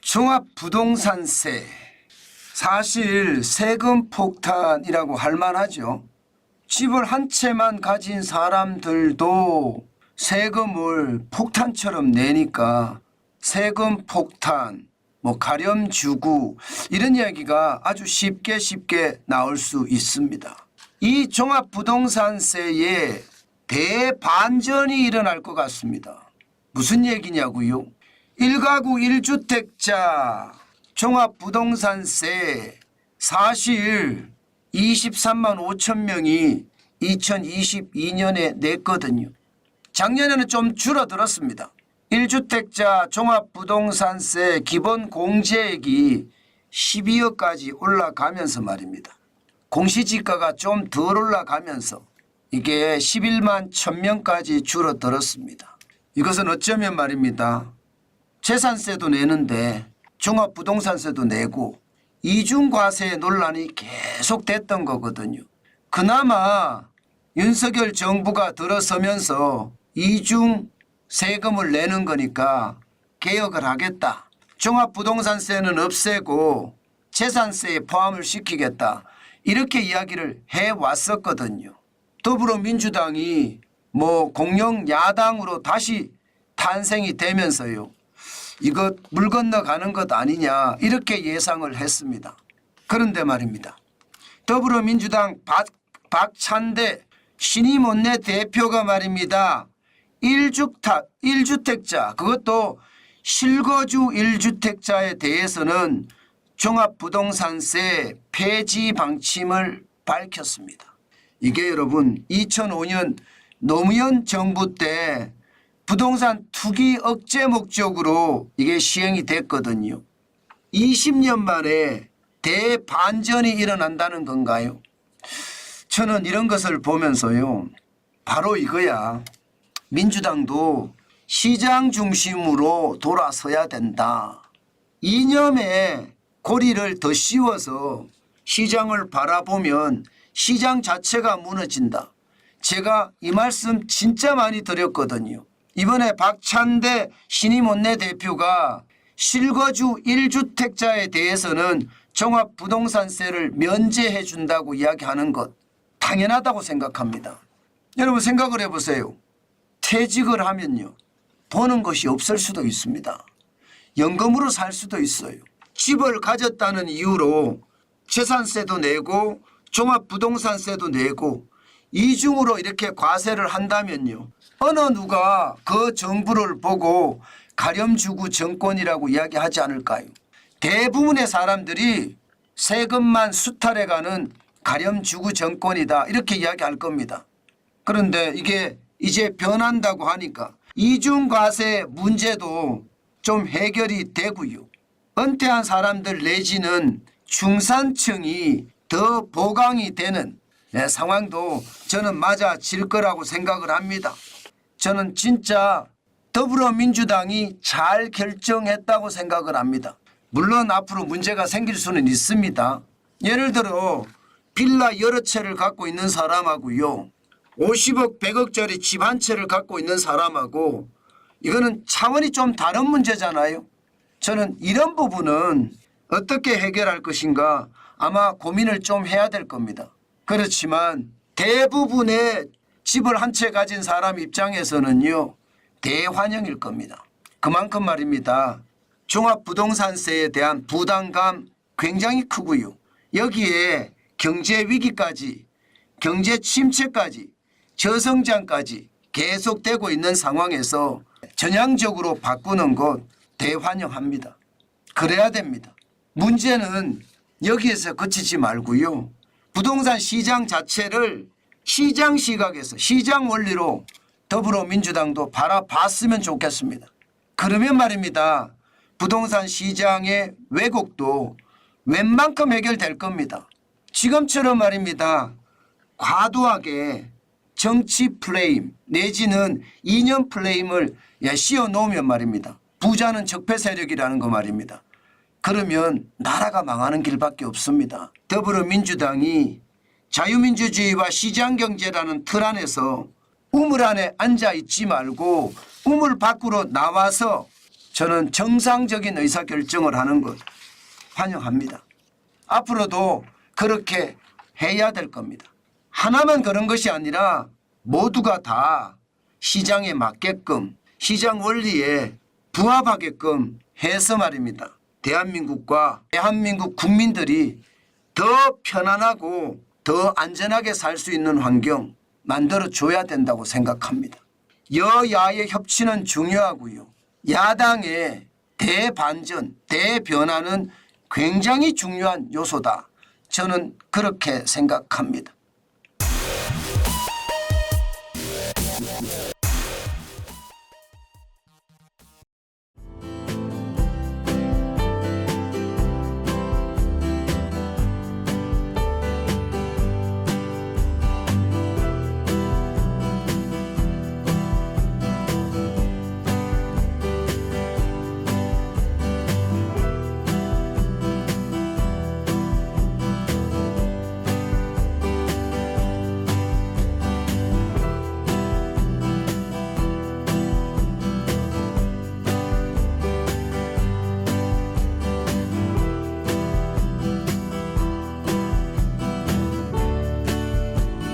종합부동산세, 사실 세금 폭탄이라고 할 만하죠. 집을 한 채만 가진 사람들도 세금을 폭탄처럼 내니까 세금 폭탄, 가렴주구 이런 이야기가 아주 쉽게 나올 수 있습니다. 이 종합부동산세에 대반전이 일어날 것 같습니다. 무슨 얘기냐고요? 1가구 1주택자 종합부동산세 사실 23만 5천 명이 2022년에 냈거든요. 작년에는 좀 줄어들었습니다. 1주택자 종합부동산세 기본 공제액이 12억까지 올라가면서 말입니다. 공시지가가 좀 덜 올라가면서 이게 11만 1,000명까지 줄어들었습니다. 이것은 어쩌면 말입니다. 재산세도 내는데 종합부동산세도 내고 이중과세 논란이 계속됐던 거거든요. 그나마 윤석열 정부가 들어서면서 이중 세금을 내는 거니까 개혁을 하겠다. 종합부동산세는 없애고 재산세에 포함을 시키겠다. 이렇게 이야기를 해왔었거든요. 더불어민주당이 공영 야당으로 다시 탄생이 되면서요. 이것 물 건너가는 것 아니냐 이렇게 예상을 했습니다. 그런데 말입니다. 더불어민주당 박찬대 신임 원내대표가 말입니다. 1주택자 그것도 실거주 1주택자에 대해서는 종합부동산세 폐지 방침을 밝혔습니다. 이게 여러분 2005년 노무현 정부 때 부동산 투기 억제 목적으로 이게 시행이 됐거든요. 20년 만에 대반전이 일어난다는 건가요? 저는 이런 것을 보면서요. 바로 이거야. 민주당도 시장 중심으로 돌아서야 된다. 이념에 고리를 더 씌워서 시장을 바라보면 시장 자체가 무너진다. 제가 이 말씀 진짜 많이 드렸거든요. 이번에 박찬대 신임 원내대표가 실거주 1주택자에 대해서는 종합부동산세를 면제해 준다고 이야기하는 것 당연하다고 생각합니다. 여러분 생각을 해보세요. 퇴직을 하면요. 버는 것이 없을 수도 있습니다. 연금으로 살 수도 있어요. 집을 가졌다는 이유로 재산세도 내고 종합부동산세도 내고 이중으로 이렇게 과세를 한다면요. 어느 누가 그 정부를 보고 가렴주구 정권이라고 이야기하지 않을까요? 대부분의 사람들이 세금만 수탈해가는 가렴주구 정권이다 이렇게 이야기할 겁니다. 그런데 이게 이제 변한다고 하니까 이중과세 문제도 좀 해결이 되고요. 은퇴한 사람들 내지는 중산층이 더 보강이 되는 상황도 저는 맞아질 거라고 생각을 합니다. 저는 진짜 더불어민주당이 잘 결정했다고 생각을 합니다. 물론 앞으로 문제가 생길 수는 있습니다. 예를 들어 빌라 여러 채를 갖고 있는 사람하고요. 50억 100억짜리 집 한 채를 갖고 있는 사람하고 이거는 차원이 좀 다른 문제잖아요. 저는 이런 부분은 어떻게 해결할 것인가 아마 고민을 좀 해야 될 겁니다. 그렇지만 대부분의 집을 한 채 가진 사람 입장에서는요. 대환영일 겁니다. 그만큼 말입니다. 종합부동산세에 대한 부담감 굉장히 크고요. 여기에 경제 위기까지 경제 침체까지 저성장까지 계속되고 있는 상황에서 전향적으로 바꾸는 것 대환영합니다. 그래야 됩니다. 문제는 여기에서 그치지 말고요. 부동산 시장 자체를 시장 시각에서 시장 원리로 더불어민주당도 바라봤으면 좋겠습니다. 그러면 말입니다. 부동산 시장의 왜곡도 웬만큼 해결될 겁니다. 지금처럼 말입니다. 과도하게 정치 플레임 내지는 이념 플레임을 씌워놓으면 말입니다. 부자는 적폐 세력이라는 거 말입니다. 그러면 나라가 망하는 길밖에 없습니다. 더불어민주당이 자유민주주의와 시장경제라는 틀 안에서 우물 안에 앉아 있지 말고 우물 밖으로 나와서 저는 정상적인 의사결정을 하는 것 환영합니다. 앞으로도 그렇게 해야 될 겁니다. 하나만 그런 것이 아니라 모두가 다 시장에 맞게끔 시장 원리에 부합하게끔 해서 말입니다. 대한민국과 대한민국 국민들이 더 편안하고 더 안전하게 살 수 있는 환경 만들어줘야 된다고 생각합니다. 여야의 협치는 중요하고요. 야당의 대반전, 대변화는 굉장히 중요한 요소다. 저는 그렇게 생각합니다.